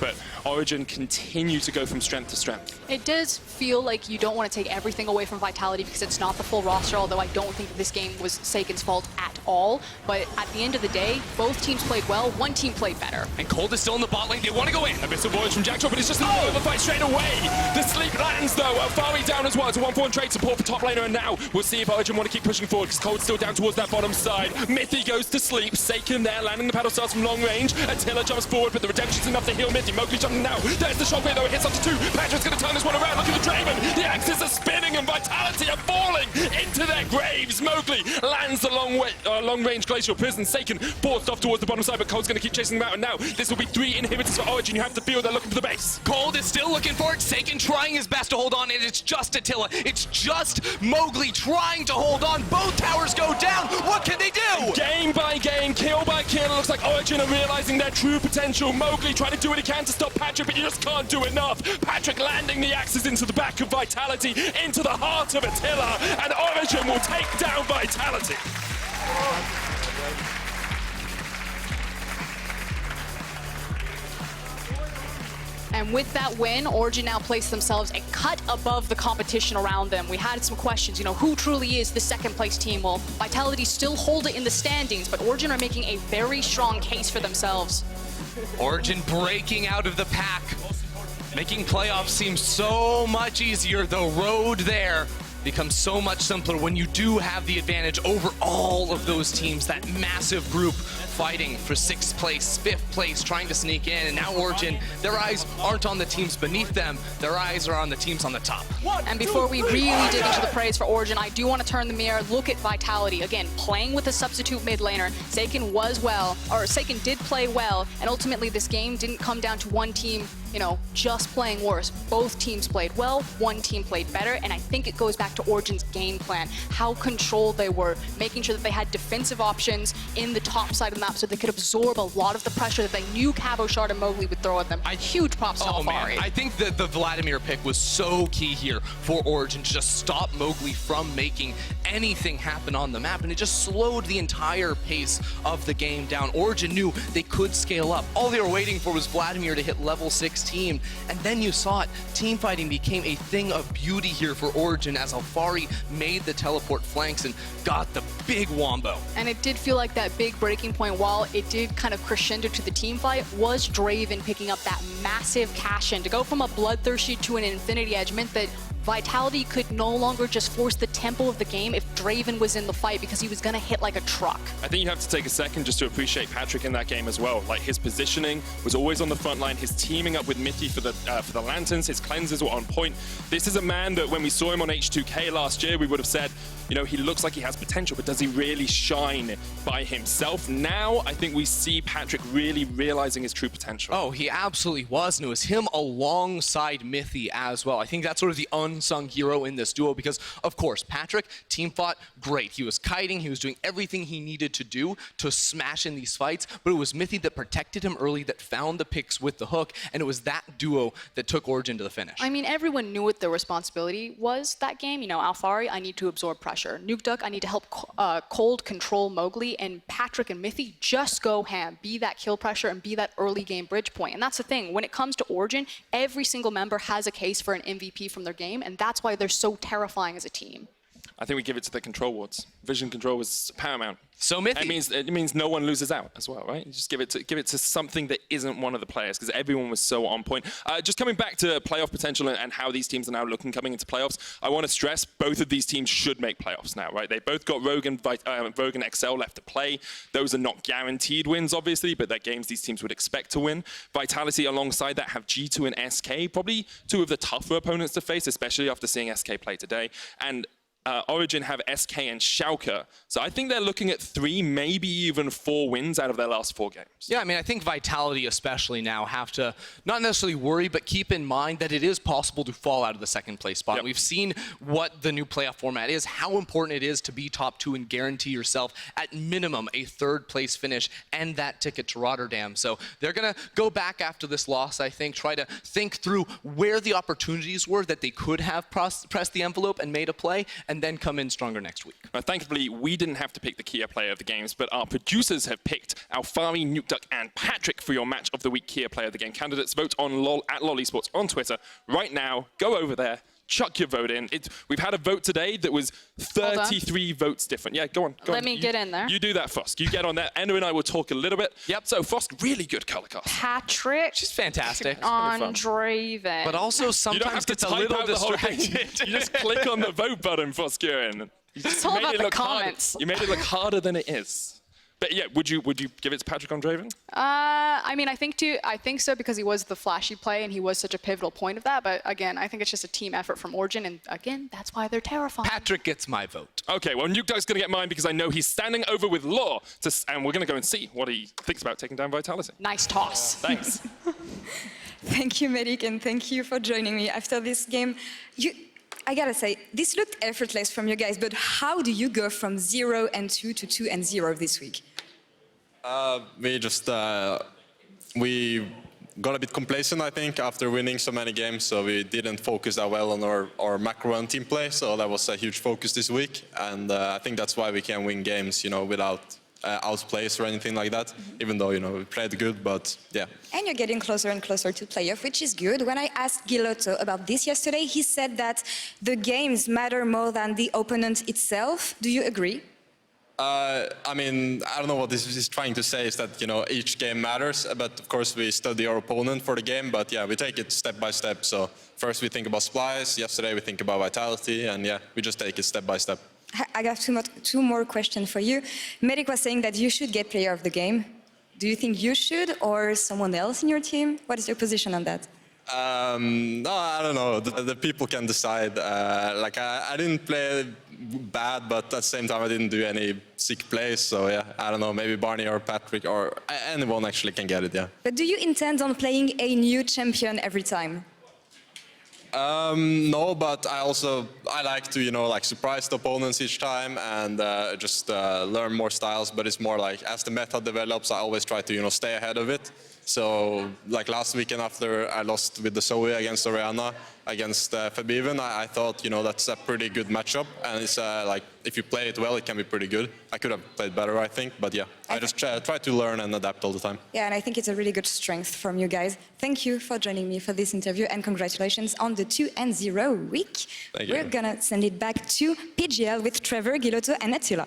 but Origen continue to go from strength to strength. It does feel like you don't want to take everything away from Vitality because it's not the full roster, although I don't think that this game was Saken's fault at all. But at the end of the day, both teams played well, one team played better. And Kold is still in the bot lane, they want to go in. Abyssal Voyage from Jactroll, but it's just an overfight straight away. The sleep lands though, Alphari down as well. It's a 1-4 trade support for top laner, and now we'll see if Origen want to keep pushing forward because Kold's still down towards that bottom side. Mithy goes to sleep, Saken there, landing the paddle starts from long range. Attila jumps forward, but the redemption's enough to heal Mithy. Mowgli jumping now. There's the shockwave though, it hits up to 2. Patrik's going to turn this one around. Look at the Draven. The axes are spinning and Vitality are falling into their graves. Mowgli lands the long-range glacial prison. Saken forced off towards the bottom side, but Kold's going to keep chasing them out. And now this will be 3 inhibitors for Origen. You have to feel they're looking for the base. Kold is still looking for it. Saken trying his best to hold on, and it's just Attila. It's just Mowgli trying to hold on. Both towers go down. What can they do? Game by game, kill by kill. It looks like Origen are realizing their true potential. Mowgli trying to do what he can to stop Patrik, but you just can't do enough. Patrik landing the axes into the back of Vitality, into the heart of Attila, and Origen will take down Vitality. And with that win, Origen now place themselves a cut above the competition around them. We had some questions, you know, who truly is the second place team? Well, Vitality still hold it in the standings, but Origen are making a very strong case for themselves. Origen breaking out of the pack, making playoffs seem so much easier. The road there becomes so much simpler when you do have the advantage over all of those teams, that massive group fighting for 6th place, 5th place, trying to sneak in, and now Origen, their eyes aren't on the teams beneath them, their eyes are on the teams on the top. And before we really dig into the praise for Origen, I do want to turn the mirror, look at Vitality. Again, playing with a substitute mid laner, Saken did play well, and ultimately this game didn't come down to one team, you know, just playing worse. Both teams played well, one team played better, and I think it goes back to Origen's game plan, how controlled they were, making sure that they had defensive options in the top side of the map so they could absorb a lot of the pressure that they knew Cabochard and Mowgli would throw at them. Huge props to Alphari. Man, I think that the Vladimir pick was so key here for Origen to just stop Mowgli from making anything happen on the map, and it just slowed the entire pace of the game down. Origen knew they could scale up. All they were waiting for was Vladimir to hit level 16, and then you saw it. Team fighting became a thing of beauty here for Origen as Alphari made the teleport flanks and got the big wombo. And it did feel like that big breaking point, while it did kind of crescendo to the team fight, was Draven picking up that massive cash-in. To go from a Bloodthirsty to an Infinity Edge meant that Vitality could no longer just force the tempo of the game if Draven was in the fight, because he was going to hit like a truck. I think you have to take a second just to appreciate Patrik in that game as well. Like, his positioning was always on the front line. His teaming up with Mithy for the lanterns, his cleansers were on point. This is a man that when we saw him on H2K last year, we would have said, you know, he looks like he has potential, but does he really shine by himself? Now, I think we see Patrik really realizing his true potential. Oh, he absolutely was, and it was him alongside Mithy as well. I think that's sort of the unsung hero in this duo because, of course, Patrik, team fought great. He was kiting, he was doing everything he needed to do to smash in these fights, but it was Mithy that protected him early, that found the picks with the hook, and it was that duo that took Origen to the finish. I mean, everyone knew what their responsibility was that game. You know, Alphari, I need to absorb pressure. Nukeduck, I need to help Kold control Mowgli, and Patrik and Mithy just go ham, be that kill pressure and be that early game bridge point. And that's the thing, when it comes to Origen, every single member has a case for an MVP from their game, and that's why they're so terrifying as a team. I think we give it to the control wards. Vision control was paramount. So Mithy. It means no one loses out as well, right? You just give it to something that isn't one of the players, because everyone was so on point. Just coming back to playoff potential and how these teams are now looking coming into playoffs, I want to stress both of these teams should make playoffs now, right? They both got Rogue and XL left to play. Those are not guaranteed wins, obviously, but they're games these teams would expect to win. Vitality alongside that have G2 and SK, probably two of the tougher opponents to face, especially after seeing SK play today. And Origen have SK and Schalke. So I think they're looking at 3, maybe even 4 wins out of their last 4 games. Yeah, I mean, I think Vitality especially now have to not necessarily worry, but keep in mind that it is possible to fall out of the 2nd place spot. Yep. We've seen what the new playoff format is, how important it is to be top 2 and guarantee yourself at minimum a 3rd place finish and that ticket to Rotterdam. So they're going to go back after this loss, I think, try to think through where the opportunities were that they could have pressed the envelope and made a play, and then come in stronger next week. Now, thankfully, we didn't have to pick the Kia player of the games, but our producers have picked Alphari, Nukeduck, and Patrik for your match of the week Kia player of the game. Candidates, vote on at lolesports on Twitter right now. Go over there. Chuck your vote in. We've had a vote today that was 33 votes different. Yeah, go on. Let me get in there. You do that, Frosk. You get on there. Ender and I will talk a little bit. Yep. So, Frosk, really good color cast. Patrik. She's fantastic. On Draven. But also sometimes gets a little distracted. You just click on the vote button, Froskurinn. It's all about the comments. You made it look harder than it is. But yeah, would you give it to Patrik on Draven? I mean, I think so, because he was the flashy play and he was such a pivotal point of that. But again, I think it's just a team effort from Origen, and again, that's why they're terrifying. Patrik gets my vote. Okay, well, Nukeduck's going to get mine because I know he's standing over with Law, and we're going to go and see what he thinks about taking down Vitality. Nice toss. Thanks. Thank you, Medic, and thank you for joining me after this game. I gotta say, this looked effortless from you guys, but how do you go from 0 and 2 to 2 and 0 this week? We just we got a bit complacent, I think, after winning so many games. So we didn't focus that well on our macro and team play. So that was a huge focus this week, and I think that's why we can win games, you know, without outplays or anything like that. Even though, you know, we played good, but yeah. And you're getting closer and closer to playoff, which is good. When I asked Gilotto about this yesterday, he said that the games matter more than the opponent itself. Do you agree? I mean, I don't know what this is trying to say is that, you know, each game matters, but of course we study our opponent for the game, but yeah, we take it step by step. So first we think about supplies, yesterday we think about vitality, and yeah, we just take it step by step. I got two more questions for you. Medic was saying that you should get player of the game. Do you think you should or someone else in your team? What is your position on that? No, I don't know. The people can decide. Like I didn't play bad, but at the same time I didn't do any sick plays. So yeah, I don't know. Maybe Barney or Patrik or anyone actually can get it. Yeah. But do you intend on playing a new champion every time? No, but I like to, you know, like surprise the opponents each time and just learn more styles. But it's more like as the meta develops, I always try to, you know, stay ahead of it. So like last weekend after I lost with the Zoe against Orianna against Fabiven, I thought, you know, that's a pretty good matchup. And it's like if you play it well, it can be pretty good. I could have played better, I think. But yeah, I just try to learn and adapt all the time. Yeah, and I think it's a really good strength from you guys. Thank you for joining me for this interview and congratulations on the 2-0 week. Thank you. We're gonna send it back to PGL with Trevor, Gilotto and Attila.